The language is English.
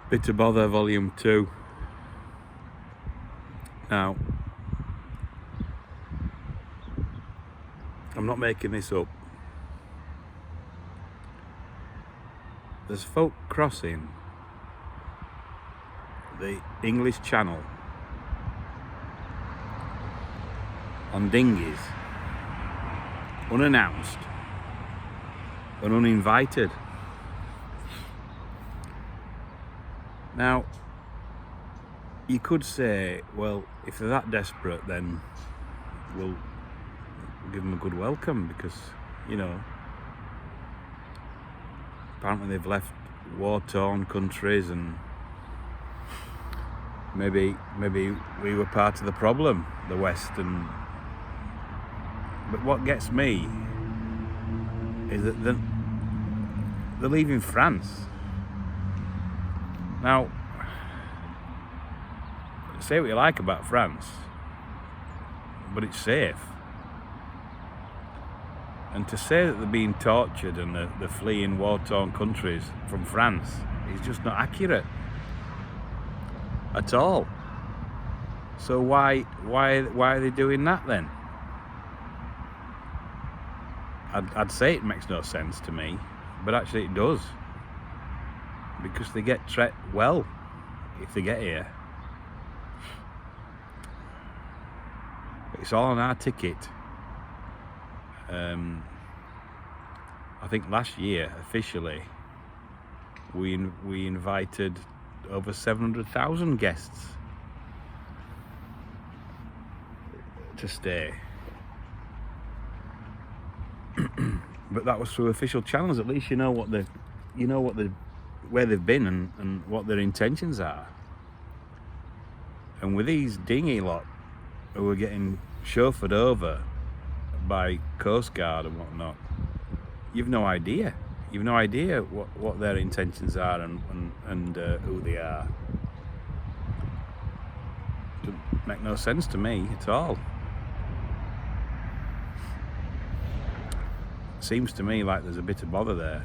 Bit of Bother Volume 2. Now, I'm not making this up. There's folk crossing the English Channel on dinghies, unannounced and uninvited. Now, you could say, well, if they're that desperate, then we'll give them a good welcome, because, apparently they've left war-torn countries, and maybe we were part of the problem, the West. But what gets me is that they're leaving France. Now, say what you like about France, but it's safe. And to say that they're being tortured and they're fleeing war-torn countries from France is just not accurate at all. So why are they doing that then? I'd say it makes no sense to me, but actually it does, because they get treated well if they get here. But it's all on our ticket. I think last year officially we invited over 700,000 guests to stay. But that was through official channels. At least you know where they've been and what their intentions are. And with these dinghy lot who are getting chauffeured over by Coast Guard and whatnot, you've no idea. You've no idea what their intentions are and who they are. Doesn't make no sense to me at all. Seems to me like there's a bit of bother there.